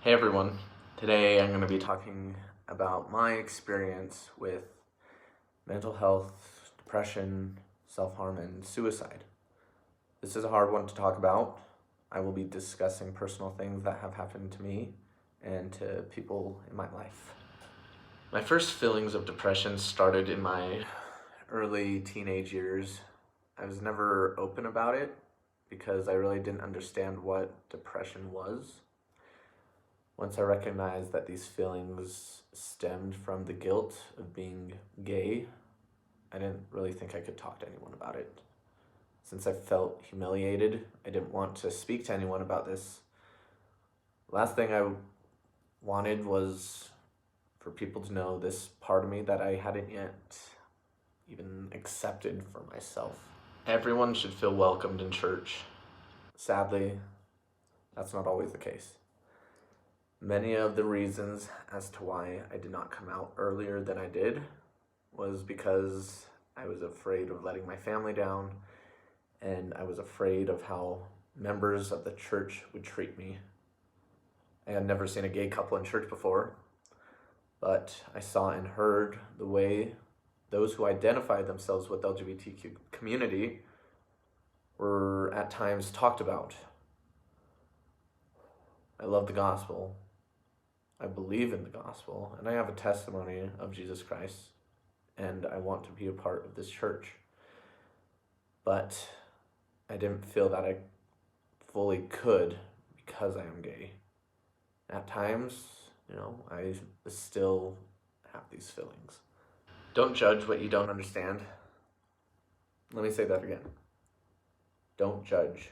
Hey everyone, today I'm going to be talking about my experience with mental health, depression, self-harm, and suicide. This is a hard one to talk about. I will be discussing personal things that have happened to me and to people in my life. My first feelings of depression started in my early teenage years. I was never open about it because I really didn't understand what depression was. Once I recognized that these feelings stemmed from the guilt of being gay, I didn't really think I could talk to anyone about it. Since I felt humiliated, I didn't want to speak to anyone about this. The last thing I wanted was for people to know this part of me that I hadn't yet even accepted for myself. Everyone should feel welcomed in church. Sadly, that's not always the case. Many of the reasons as to why I did not come out earlier than I did was because I was afraid of letting my family down, and I was afraid of how members of the church would treat me. I had never seen a gay couple in church before, but I saw and heard the way those who identified themselves with the LGBTQ community were at times talked about. I love the gospel. I believe in the gospel, and I have a testimony of Jesus Christ, and I want to be a part of this church. But I didn't feel that I fully could because I am gay. At times, I still have these feelings. Don't judge what you don't understand. Let me say that again. Don't judge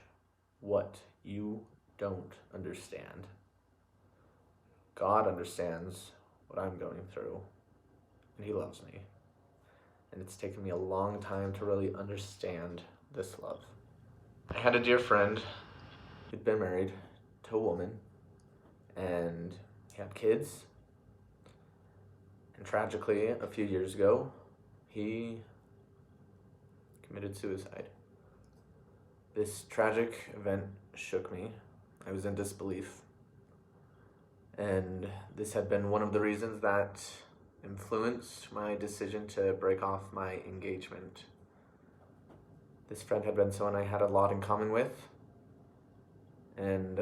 what you don't understand. God understands what I'm going through, and He loves me. And it's taken me a long time to really understand this love. I had a dear friend who'd been married to a woman, and he had kids. And tragically, a few years ago, he committed suicide. This tragic event shook me. I was in disbelief. And this had been one of the reasons that influenced my decision to break off my engagement. This friend had been someone I had a lot in common with, and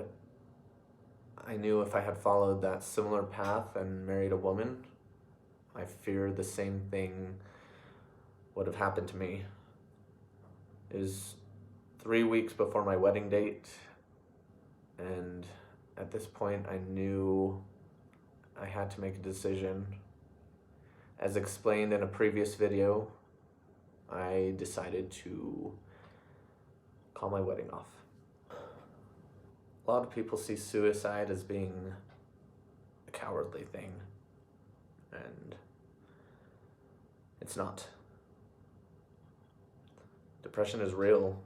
I knew if I had followed that similar path and married a woman, I feared the same thing would have happened to me. It was 3 weeks before my wedding date, and at this point, I knew I had to make a decision. As explained in a previous video, I decided to call my wedding off. A lot of people see suicide as being a cowardly thing, and it's not. Depression is real,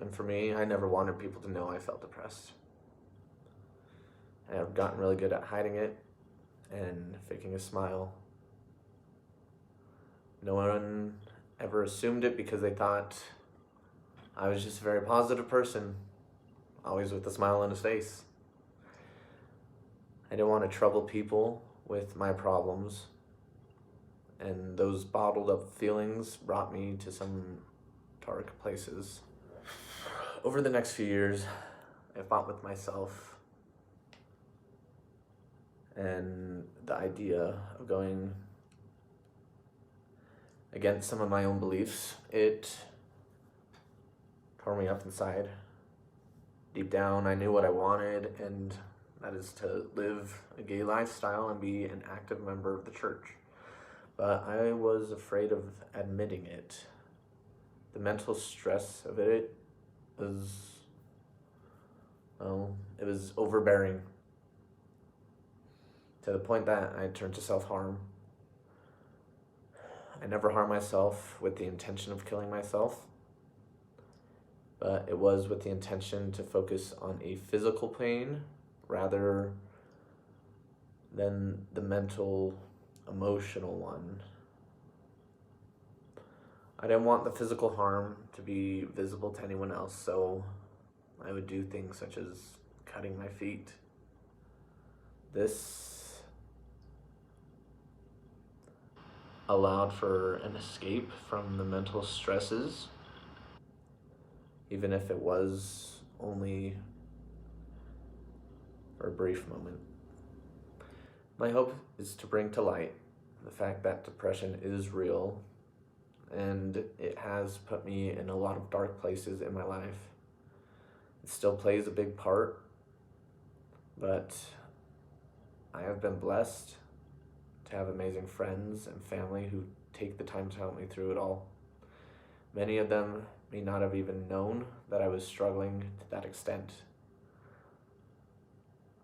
and for me, I never wanted people to know I felt depressed. I have gotten really good at hiding it and faking a smile. No one ever assumed it because they thought I was just a very positive person, always with a smile on his face. I didn't want to trouble people with my problems, and those bottled up feelings brought me to some dark places. Over the next few years, I fought with myself and the idea of going against some of my own beliefs. It tore me up inside. Deep down, I knew what I wanted, and that is to live a gay lifestyle and be an active member of the church. But I was afraid of admitting it. The mental stress of it was, it was overbearing, to the point that I turned to self-harm. I never harmed myself with the intention of killing myself, but it was with the intention to focus on a physical pain rather than the mental, emotional one. I didn't want the physical harm to be visible to anyone else, so I would do things such as cutting my feet, This allowed for an escape from the mental stresses, even if it was only for a brief moment. My hope is to bring to light the fact that depression is real, and it has put me in a lot of dark places in my life. It still plays a big part, but I have been blessed to have amazing friends and family who take the time to help me through it all. Many of them may not have even known that I was struggling to that extent.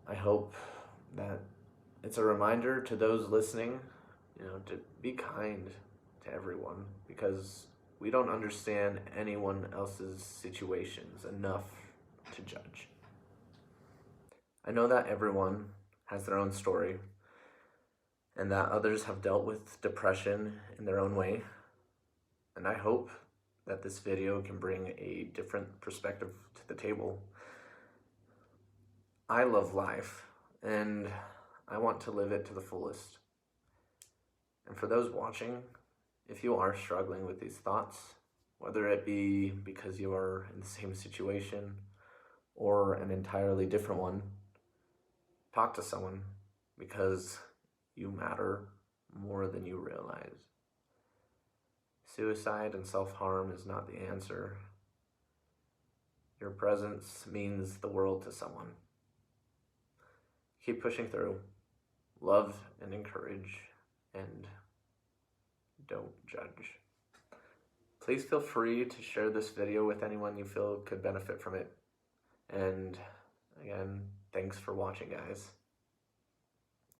I hope that it's a reminder to those listening, to be kind to everyone, because we don't understand anyone else's situations enough to judge. I know that everyone has their own story, and that others have dealt with depression in their own way. And I hope that this video can bring a different perspective to the table. I love life, and I want to live it to the fullest. And for those watching, if you are struggling with these thoughts, whether it be because you are in the same situation or an entirely different one, talk to someone, because you matter more than you realize. Suicide and self-harm is not the answer. Your presence means the world to someone. Keep pushing through. Love and encourage, and don't judge. Please feel free to share this video with anyone you feel could benefit from it. And again, thanks for watching, guys.